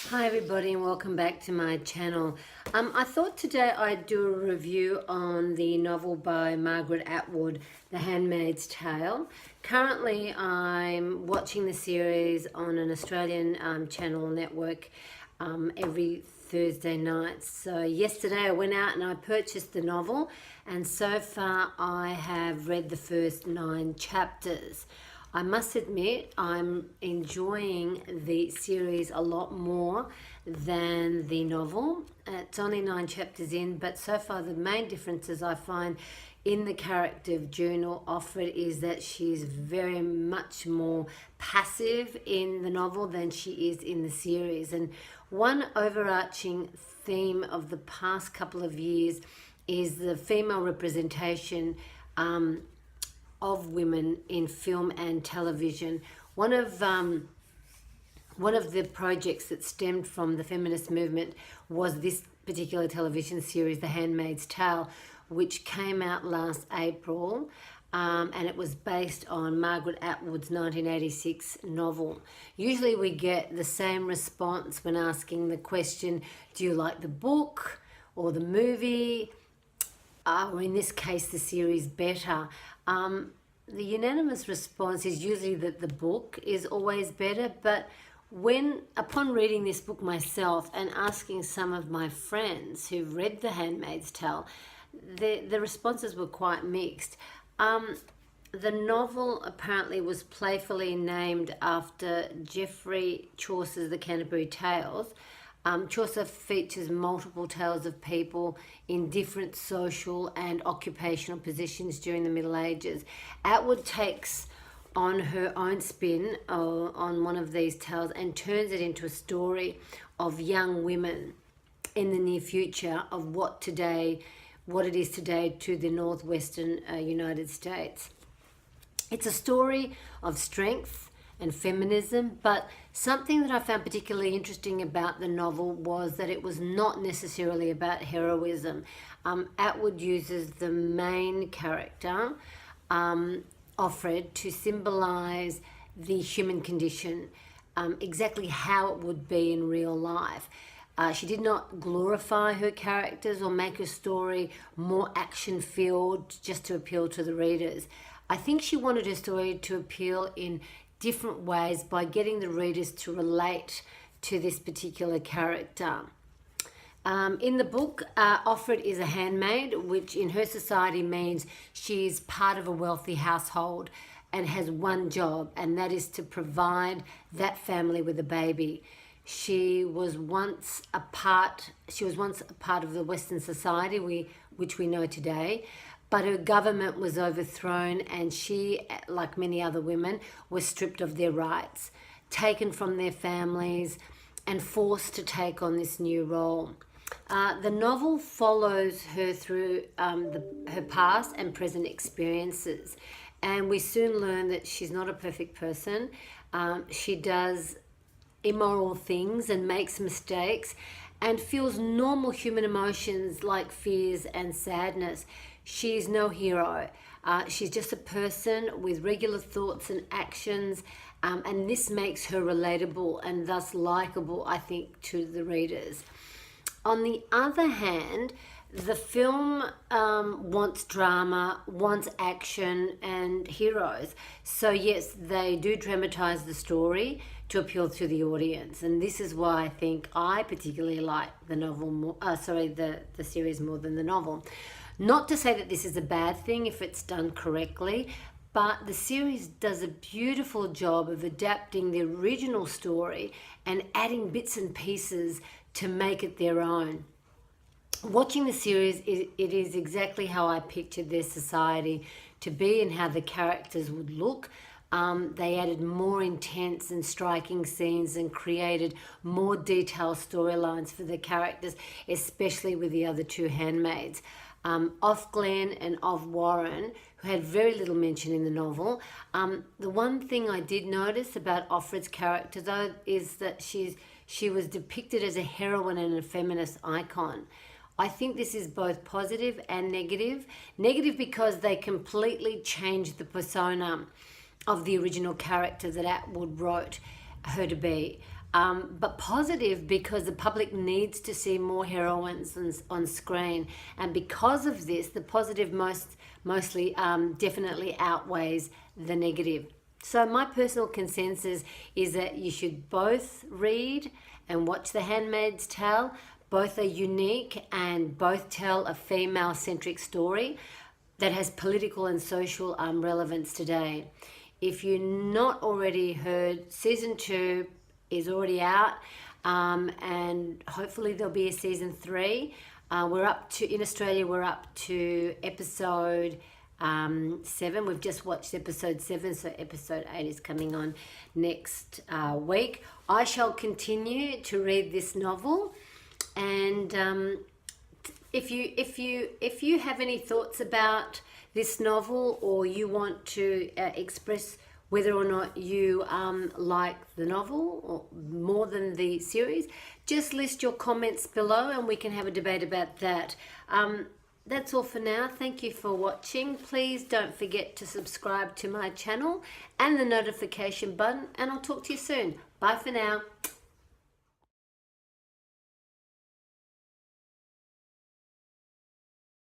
Hi everybody and welcome back to my channel. I thought today I'd do a review on the novel by Margaret Atwood, The Handmaid's Tale. Currently I'm watching the series on an Australian channel network every Thursday night. So yesterday I went out and I purchased the novel, and so far I have read the first 9 chapters. I must admit I'm enjoying the series a lot more than the novel. It's only 9 chapters in, but so far the main differences I find in the character of June or Offred is that she's very much more passive in the novel than she is in the series. And one overarching theme of the past couple of years is the female representation of women in film and television. One of the projects that stemmed from the feminist movement was this particular television series, The Handmaid's Tale, which came out last April, and it was based on Margaret Atwood's 1986 novel. Usually we get the same response when asking the question, do you like the book or the movie? Or in this case, the series better. The unanimous response is usually that the book is always better, but upon reading this book myself and asking some of my friends who've read The Handmaid's Tale, the responses were quite mixed. The novel apparently was playfully named after Geoffrey Chaucer's The Canterbury Tales. Chaucer features multiple tales of people in different social and occupational positions during the Middle Ages. Atwood takes on her own spin on one of these tales and turns it into a story of young women in the near future of what it is today to the northwestern United States. It's a story of strength and feminism, but something that I found particularly interesting about the novel was that it was not necessarily about heroism. Atwood uses the main character, Offred, to symbolize the human condition, exactly how it would be in real life. She did not glorify her characters or make her story more action-filled just to appeal to the readers. I think she wanted her story to appeal in different ways by getting the readers to relate to this particular character. In the book, Offred is a handmaid, which in her society means she's part of a wealthy household and has one job, and that is to provide that family with a baby. She was once a part of the Western society, which we know today, but her government was overthrown and she, like many other women, was stripped of their rights, taken from their families and forced to take on this new role. The novel follows her through her past and present experiences, and we soon learn that she's not a perfect person. She does immoral things and makes mistakes and feels normal human emotions like fears and sadness. She's no hero. She's just a person with regular thoughts and actions, and this makes her relatable and thus likable, I think, to the readers. On the other hand, the film wants drama, wants action and heroes. So yes, they do dramatize the story to appeal to the audience, and this is why I think I particularly like the novel the series more than the novel. Not to say that this is a bad thing if it's done correctly, but the series does a beautiful job of adapting the original story and adding bits and pieces to make it their own. Watching the series, it is exactly how I pictured their society to be and how the characters would look. They added more intense and striking scenes and created more detailed storylines for the characters, especially with the other 2 handmaids. Ofglen and Ofwarren, who had very little mention in the novel. The one thing I did notice about Offred's character, though, is that she was depicted as a heroine and a feminist icon. I think this is both positive and negative. Negative because they completely changed the persona of the original character that Atwood wrote her to be. but positive because the public needs to see more heroines on screen, and because of this, the positive mostly definitely outweighs the negative. So my personal consensus is that you should both read and watch The Handmaid's Tale. Both are unique and both tell a female-centric story that has political and social relevance today. If you've not already heard, season 2 is already out, and hopefully there'll be a season 3. In Australia, we're up to episode 7. We've just watched episode 7, so episode 8 is coming on next week. I shall continue to read this novel, and if you have any thoughts about this novel, or you want to express whether or not you like the novel or more than the series, just list your comments below and we can have a debate about that. That's all for now. Thank you for watching. Please don't forget to subscribe to my channel and the notification button, and I'll talk to you soon. Bye for now.